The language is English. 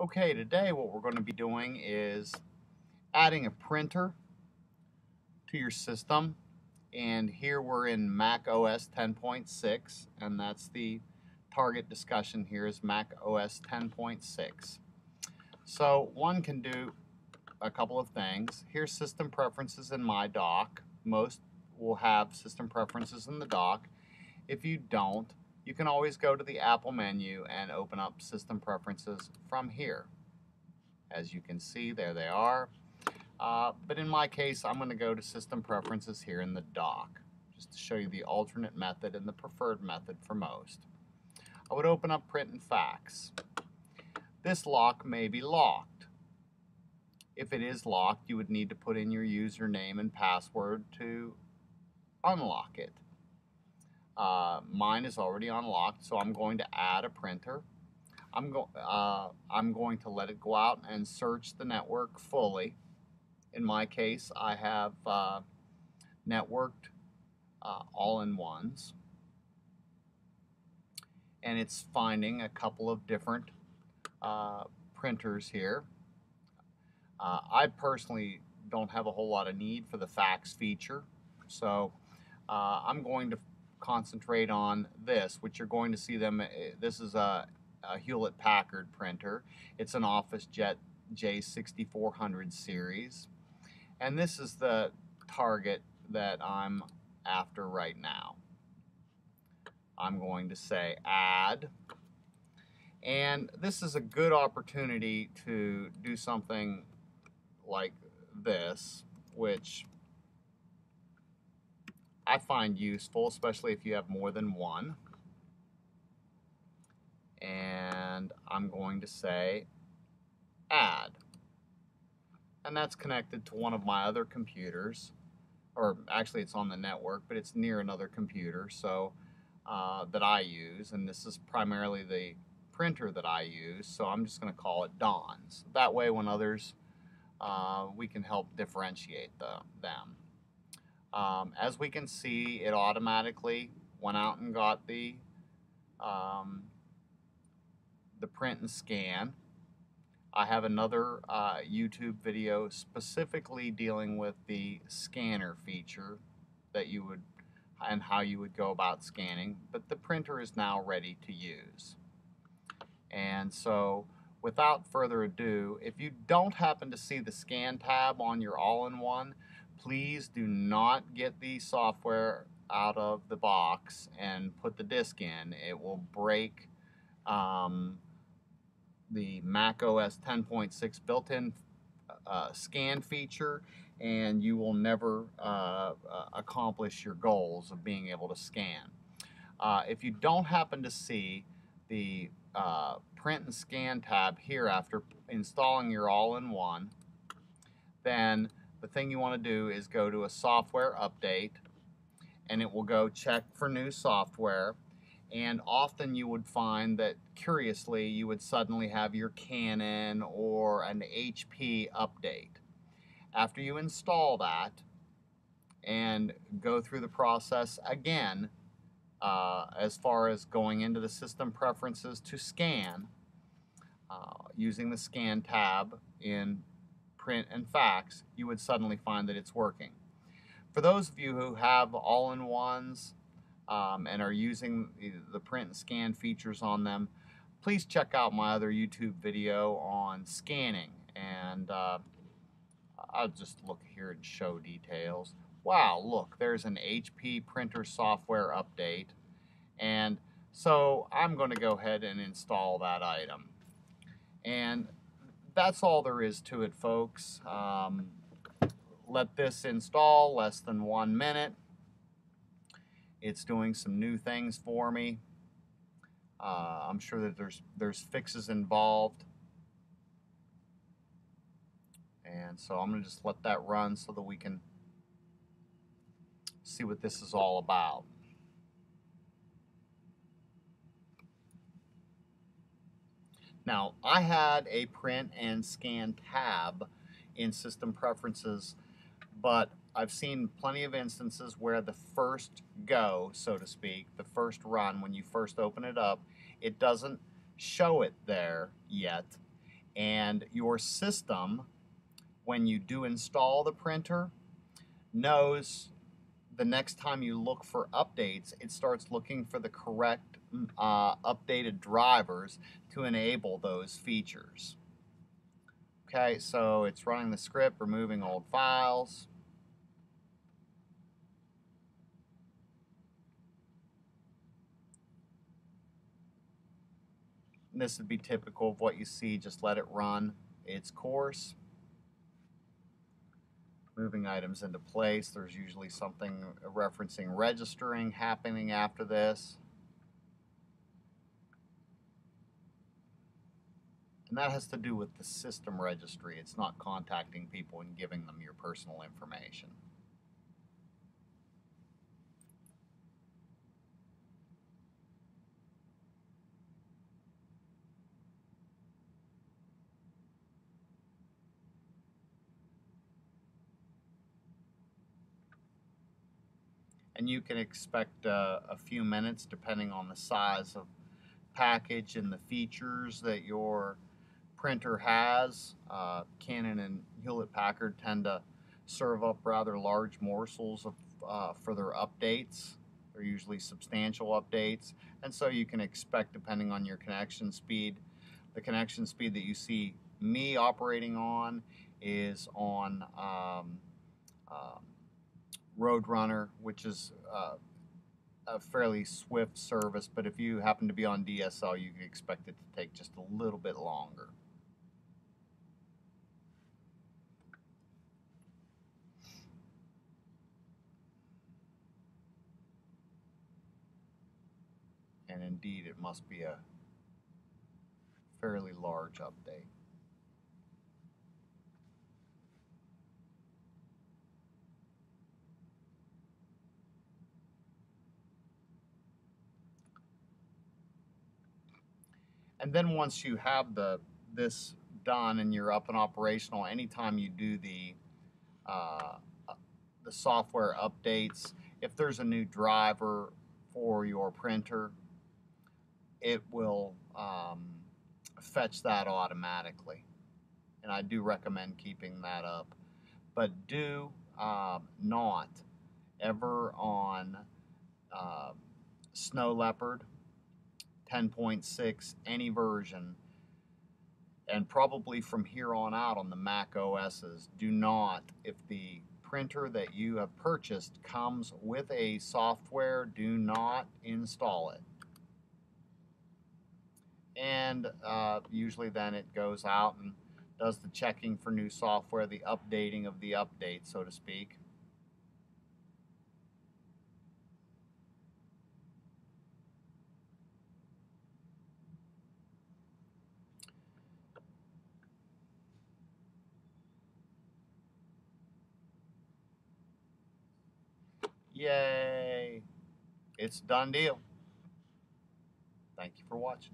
Okay, today what we're going to be doing is adding a printer to your system, and here we're in Mac OS 10.6, and that's the target discussion here is Mac OS 10.6. So one can do a couple of things. Here's system preferences in my dock. Most will have system preferences in the dock. If you don't, you can always go to the Apple menu and open up system preferences from here. As you can see, there they are. But in my case, I'm going to go to system preferences here in the dock, just to show you the alternate method and the preferred method for most. I would open up print and fax. This lock may be locked. If it is locked, you would need to put in your username and password to unlock it. Mine is already unlocked, so I'm going to add a printer. I'm going to let it go out and search the network fully. In my case, I have networked all-in-ones, and it's finding a couple of different printers here. I personally don't have a whole lot of need for the fax feature, so I'm going to concentrate on this, which you're going to see them. This is a Hewlett-Packard printer. It's an OfficeJet J6400 series, and this is the target that I'm after right now. I'm going to say add, and this is a good opportunity to do something like this, which I find useful, especially if you have more than one. And I'm going to say add. And that's connected to one of my other computers, or actually it's on the network, but it's near another computer so that I use, and this is primarily the printer that I use, so I'm just going to call it Don's. That way when others, we can help differentiate them. As we can see, it automatically went out and got the print and scan. I have another YouTube video specifically dealing with the scanner feature that you would and how you would go about scanning, but the printer is now ready to use. And so without further ado, if you don't happen to see the scan tab on your all-in-one, please do not get the software out of the box and put the disk in. It will break the Mac OS 10.6 built-in scan feature, and you will never accomplish your goals of being able to scan. If you don't happen to see the print and scan tab here after installing your all-in-one, then the thing you want to do is go to a software update, and it will go check for new software. And often you would find that, curiously, you would suddenly have your Canon or an HP update. After you install that and go through the process again, as far as going into the system preferences to scan, using the scan tab in print and fax, you would suddenly find that it's working. For those of you who have all-in-ones and are using the print and scan features on them, please check out my other YouTube video on scanning, and I'll just look here and show details. Wow, look, there's an HP printer software update, and so I'm going to go ahead and install that item. And that's all there is to it, folks. Let this install less than 1 minute. It's doing some new things for me. I'm sure that there's fixes involved. And so I'm going to just let that run so that we can see what this is all about. Now, I had a print and scan tab in system preferences, but I've seen plenty of instances where the first go, so to speak, the first run, when you first open it up, it doesn't show it there yet. And your system, when you do install the printer, knows the next time you look for updates, it starts looking for the correct updated drivers to enable those features. Okay, so it's running the script, removing old files. And this would be typical of what you see. Just let it run its course. Moving items into place. There's usually something referencing registering happening after this. And that has to do with the system registry. It's not contacting people and giving them your personal information. And you can expect a few minutes depending on the size of package and the features that your printer has. Canon and Hewlett-Packard tend to serve up rather large morsels of for their updates. They're usually substantial updates, and so you can expect, depending on your connection speed, the connection speed that you see me operating on is on Roadrunner, which is a fairly swift service, but if you happen to be on DSL, you can expect it to take just a little bit longer. And indeed, it must be a fairly large update. And then once you have this done and you're up and operational, anytime you do the software updates, if there's a new driver for your printer, it will fetch that automatically. And I do recommend keeping that up. But do not ever on Snow Leopard 10.6, any version, and probably from here on out on the Mac OSs, do not, if the printer that you have purchased comes with a software, do not install it. And usually then it goes out and does the checking for new software, the updating of the update, so to speak. Yay! It's a done deal. Thank you for watching.